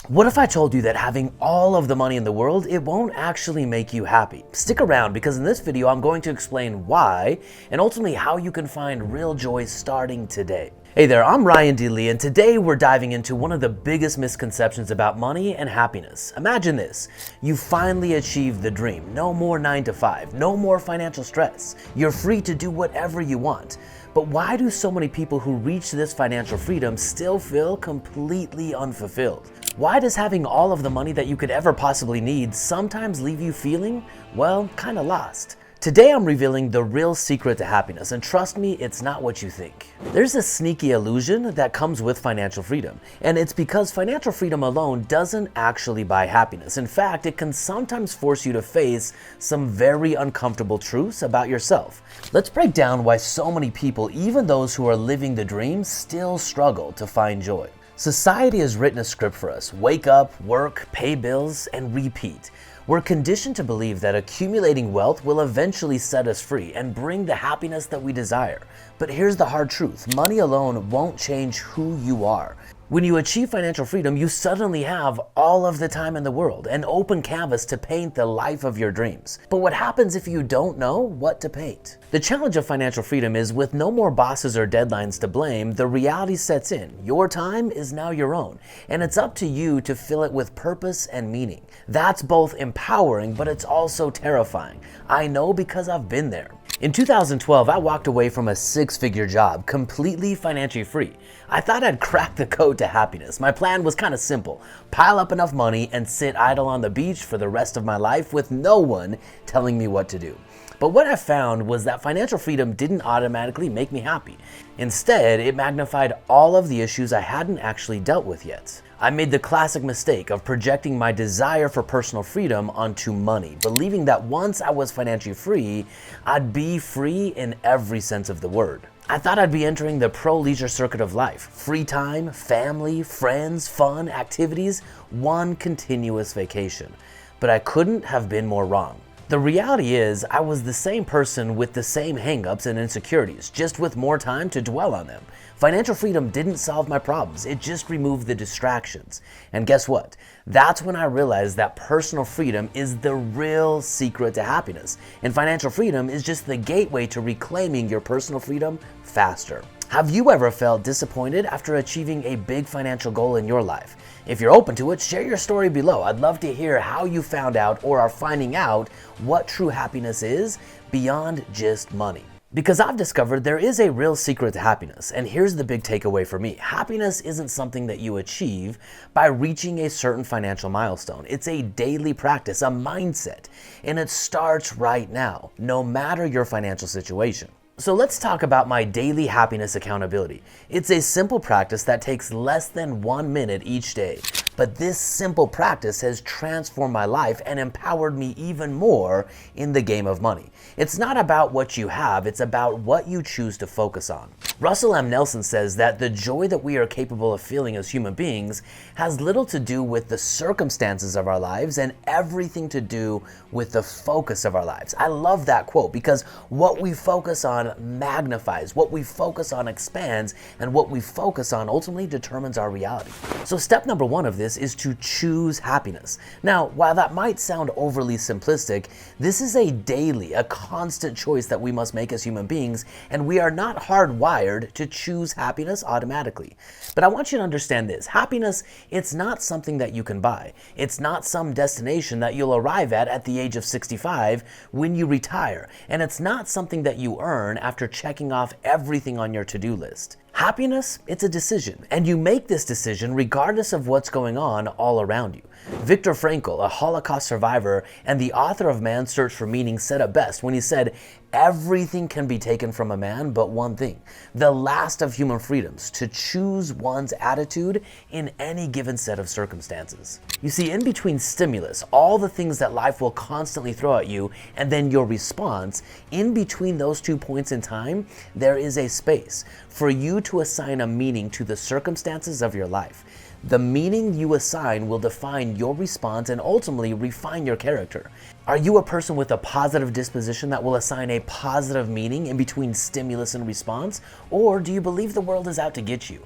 What if I told you that having all of the money in the world, it won't actually make you happy? Stick around because in this video, I'm going to explain why and ultimately how you can find real joy starting today. Hey there, I'm Ryan D. Lee, and today we're diving into one of the biggest misconceptions about money and happiness. Imagine this. You finally achieved the dream. No more 9 to 5, no more financial stress. You're free to do whatever you want. But why do so many people who reach this financial freedom still feel completely unfulfilled? Why does having all of the money that you could ever possibly need sometimes leave you feeling, well, kind of lost? Today I'm revealing the real secret to happiness, and trust me, it's not what you think. There's a sneaky illusion that comes with financial freedom, and it's because financial freedom alone doesn't actually buy happiness. In fact, it can sometimes force you to face some very uncomfortable truths about yourself. Let's break down why so many people, even those who are living the dream, still struggle to find joy. Society has written a script for us. Wake up, work, pay bills, and repeat. We're conditioned to believe that accumulating wealth will eventually set us free and bring the happiness that we desire. But here's the hard truth. Money alone won't change who you are. When you achieve financial freedom, you suddenly have all of the time in the world, an open canvas to paint the life of your dreams. But what happens if you don't know what to paint? The challenge of financial freedom is with no more bosses or deadlines to blame, the reality sets in. Your time is now your own, and it's up to you to fill it with purpose and meaning. That's both empowering, but it's also terrifying. I know because I've been there. In 2012, I walked away from a 6-figure job, completely financially free. I thought I'd crack the code to happiness. My plan was kind of simple: pile up enough money and sit idle on the beach for the rest of my life with no one telling me what to do. But what I found was that financial freedom didn't automatically make me happy. Instead, it magnified all of the issues I hadn't actually dealt with yet. I made the classic mistake of projecting my desire for personal freedom onto money, believing that once I was financially free, I'd be free in every sense of the word. I thought I'd be entering the pro-leisure circuit of life. Free time, family, friends, fun, activities, one continuous vacation. But I couldn't have been more wrong. The reality is, I was the same person with the same hangups and insecurities, just with more time to dwell on them. Financial freedom didn't solve my problems, it just removed the distractions. And guess what? That's when I realized that personal freedom is the real secret to happiness, and financial freedom is just the gateway to reclaiming your personal freedom faster. Have you ever felt disappointed after achieving a big financial goal in your life? If you're open to it, share your story below. I'd love to hear how you found out or are finding out what true happiness is beyond just money. Because I've discovered there is a real secret to happiness, and here's the big takeaway for me. Happiness isn't something that you achieve by reaching a certain financial milestone. It's a daily practice, a mindset, and it starts right now, no matter your financial situation. So let's talk about my daily happiness accountability. It's a simple practice that takes less than 1 minute each day. But this simple practice has transformed my life and empowered me even more in the game of money. It's not about what you have, it's about what you choose to focus on. Russell M. Nelson says that the joy that we are capable of feeling as human beings has little to do with the circumstances of our lives and everything to do with the focus of our lives. I love that quote because what we focus on magnifies, what we focus on expands, and what we focus on ultimately determines our reality. So step number 1 of this is to choose happiness. Now, while that might sound overly simplistic, this is a daily, a constant choice that we must make as human beings, and we are not hardwired to choose happiness automatically. But I want you to understand this. Happiness, it's not something that you can buy. It's not some destination that you'll arrive at the age of 65 when you retire. And it's not something that you earn after checking off everything on your to-do list. Happiness, it's a decision, and you make this decision regardless of what's going on all around you. Viktor Frankl, a Holocaust survivor and the author of Man's Search for Meaning, said it best when he said, "Everything can be taken from a man but one thing, the last of human freedoms, to choose one's attitude in any given set of circumstances." You see, in between stimulus, all the things that life will constantly throw at you, and then your response, in between those 2 points in time, there is a space for you to assign a meaning to the circumstances of your life. The meaning you assign will define your response and ultimately refine your character. Are you a person with a positive disposition that will assign a positive meaning in between stimulus and response? Or do you believe the world is out to get you?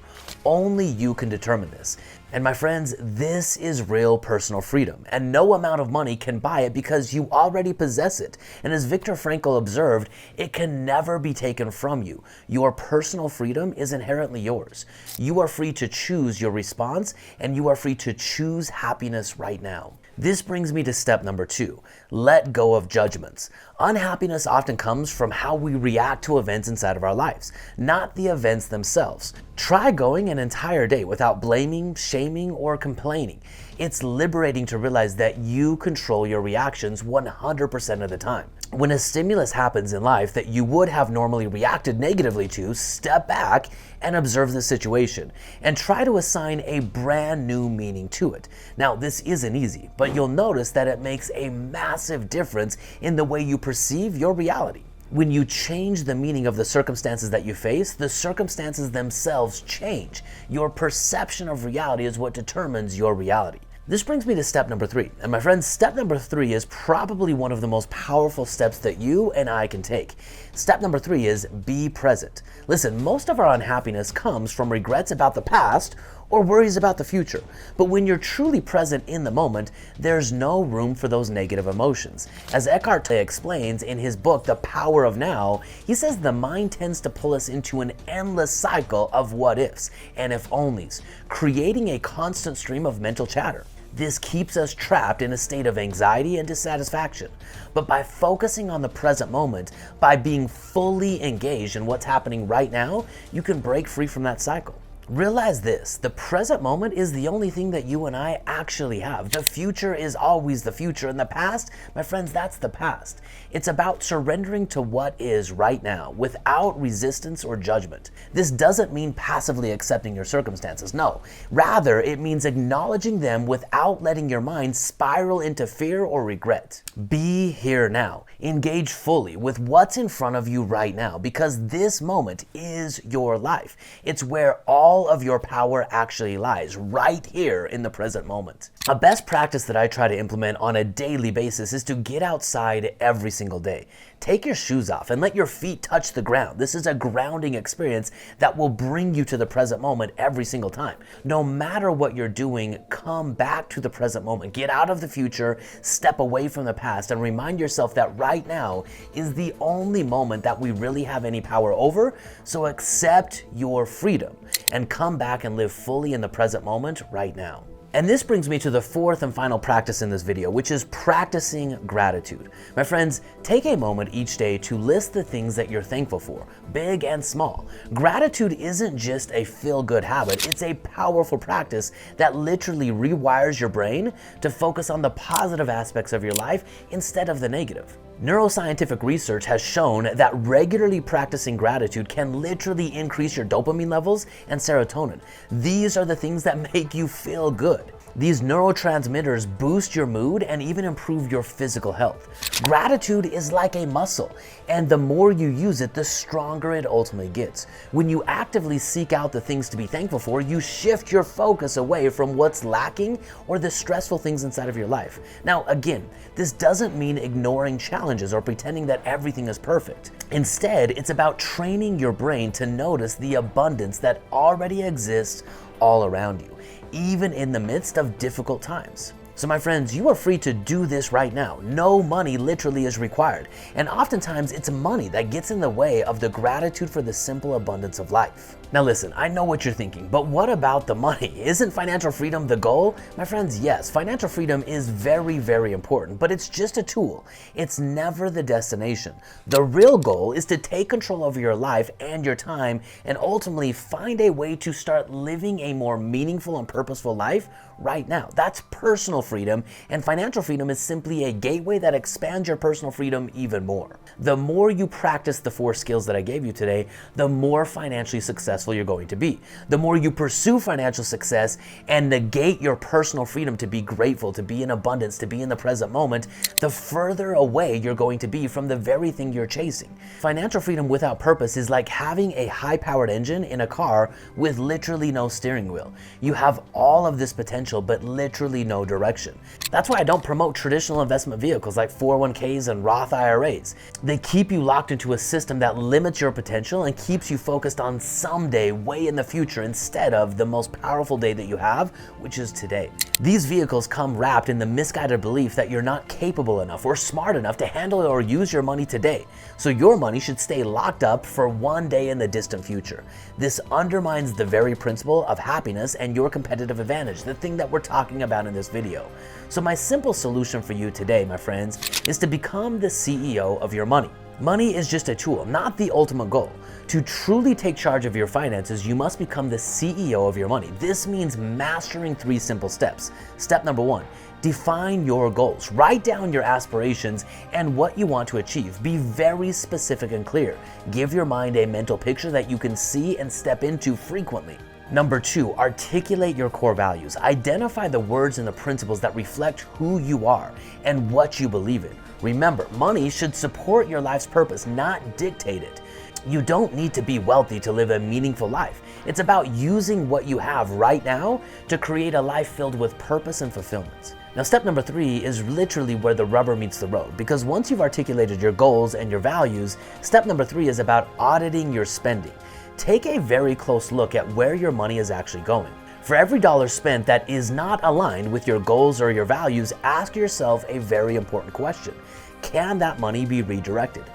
Only you can determine this. And my friends, this is real personal freedom, and no amount of money can buy it because you already possess it. And as Viktor Frankl observed, it can never be taken from you. Your personal freedom is inherently yours. You are free to choose your response, and you are free to choose happiness right now. This brings me to step number 2, let go of judgments. Unhappiness often comes from how we react to events inside of our lives, not the events themselves. Try going an entire day without blaming, shaming, or complaining. It's liberating to realize that you control your reactions 100% of the time. When a stimulus happens in life that you would have normally reacted negatively to, step back and observe the situation and try to assign a brand new meaning to it. Now, this isn't easy, but you'll notice that it makes a massive difference in the way you perceive your reality. When you change the meaning of the circumstances that you face, the circumstances themselves change. Your perception of reality is what determines your reality. This brings me to step number 3. And my friends, step number 3 is probably one of the most powerful steps that you and I can take. Step number 3 is be present. Listen, most of our unhappiness comes from regrets about the past or worries about the future. But when you're truly present in the moment, there's no room for those negative emotions. As Eckhart Tolle explains in his book, The Power of Now, he says the mind tends to pull us into an endless cycle of what ifs and if onlys, creating a constant stream of mental chatter. This keeps us trapped in a state of anxiety and dissatisfaction. But by focusing on the present moment, by being fully engaged in what's happening right now, you can break free from that cycle. Realize this, the present moment is the only thing that you and I actually have. The future is always the future, and the past, my friends, that's the past. It's about surrendering to what is right now without resistance or judgment. This doesn't mean passively accepting your circumstances, no. Rather, it means acknowledging them without letting your mind spiral into fear or regret. Be here now. Engage fully with what's in front of you right now, because this moment is your life. It's where all of your power actually lies, right here in the present moment. A best practice that I try to implement on a daily basis is to get outside every single day. Take your shoes off and let your feet touch the ground. This is a grounding experience that will bring you to the present moment every single time. No matter what you're doing, come back to the present moment. Get out of the future, step away from the past, and remind yourself that right now is the only moment that we really have any power over. So accept your freedom and come back and live fully in the present moment right now. And this brings me to the 4th and final practice in this video, which is practicing gratitude. My friends, take a moment each day to list the things that you're thankful for, big and small. Gratitude isn't just a feel-good habit, it's a powerful practice that literally rewires your brain to focus on the positive aspects of your life instead of the negative. Neuroscientific research has shown that regularly practicing gratitude can literally increase your dopamine levels and serotonin. These are the things that make you feel good. These neurotransmitters boost your mood and even improve your physical health. Gratitude is like a muscle, and the more you use it, the stronger it ultimately gets. When you actively seek out the things to be thankful for, you shift your focus away from what's lacking or the stressful things inside of your life. Now, again, this doesn't mean ignoring challenges or pretending that everything is perfect. Instead, it's about training your brain to notice the abundance that already exists all around you, even in the midst of difficult times. So my friends, you are free to do this right now. No money literally is required. And oftentimes it's money that gets in the way of the gratitude for the simple abundance of life. Now listen, I know what you're thinking, but what about the money? Isn't financial freedom the goal? My friends, yes, financial freedom is very, very important, but it's just a tool. It's never the destination. The real goal is to take control over your life and your time and ultimately find a way to start living a more meaningful and purposeful life right now. That's personal freedom, and financial freedom is simply a gateway that expands your personal freedom even more. The more you practice the 4 skills that I gave you today, the more financially successful you're going to be. The more you pursue financial success and negate your personal freedom to be grateful, to be in abundance, to be in the present moment, the further away you're going to be from the very thing you're chasing. Financial freedom without purpose is like having a high-powered engine in a car with literally no steering wheel. You have all of this potential potential but literally no direction. That's why I don't promote traditional investment vehicles like 401ks and Roth IRAs. They keep you locked into a system that limits your potential and keeps you focused on someday way in the future instead of the most powerful day that you have, which is today. These vehicles come wrapped in the misguided belief that you're not capable enough or smart enough to handle or use your money today, so your money should stay locked up for one day in the distant future. This undermines the very principle of happiness and your competitive advantage, the thing that we're talking about in this video. So my simple solution for you today, my friends, is to become the CEO of your money. Money is just a tool, not the ultimate goal. To truly take charge of your finances, you must become the CEO of your money. This means mastering 3 simple steps. Step number 1, define your goals. Write down your aspirations and what you want to achieve. Be very specific and clear. Give your mind a mental picture that you can see and step into frequently. Number 2, articulate your core values. Identify the words and the principles that reflect who you are and what you believe in. Remember, money should support your life's purpose, not dictate it. You don't need to be wealthy to live a meaningful life. It's about using what you have right now to create a life filled with purpose and fulfillment. Now, step number 3 is literally where the rubber meets the road, because once you've articulated your goals and your values, step number 3 is about auditing your spending. Take a very close look at where your money is actually going. For every dollar spent that is not aligned with your goals or your values, ask yourself a very important question. Can that money be redirected?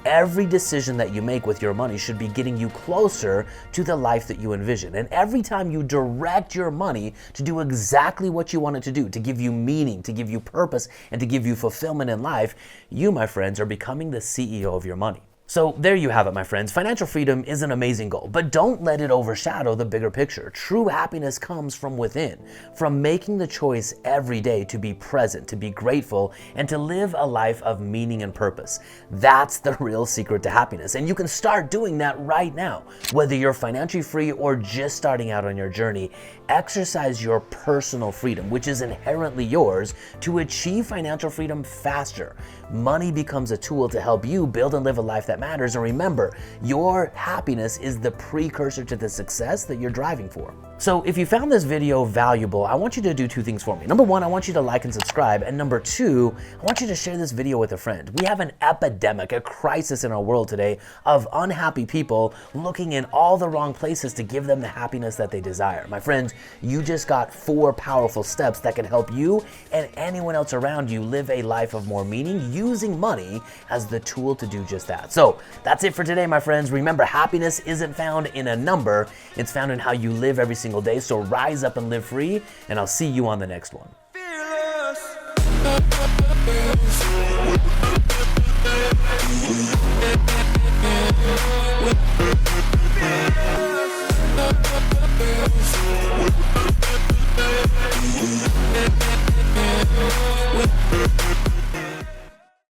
Every decision that you make with your money should be getting you closer to the life that you envision. And every time you direct your money to do exactly what you want it to do, to give you meaning, to give you purpose, and to give you fulfillment in life, you, my friends, are becoming the CEO of your money. So there you have it, my friends. Financial freedom is an amazing goal, but don't let it overshadow the bigger picture. True happiness comes from within, from making the choice every day to be present, to be grateful, and to live a life of meaning and purpose. That's the real secret to happiness, and you can start doing that right now. Whether you're financially free or just starting out on your journey, exercise your personal freedom, which is inherently yours, to achieve financial freedom faster. Money becomes a tool to help you build and live a life that matters. And remember, your happiness is the precursor to the success that you're driving for. So if you found this video valuable, I want you to do 2 things for me. Number 1, I want you to like and subscribe. And number 2, I want you to share this video with a friend. We have an epidemic, a crisis in our world today of unhappy people looking in all the wrong places to give them the happiness that they desire. My friends, you just got 4 powerful steps that can help you and anyone else around you live a life of more meaning, using money as the tool to do just that. So that's it for today, my friends. Remember, happiness isn't found in a number, it's found in how you live every single day. So rise up and live free, and I'll see you on the next one. Fearless.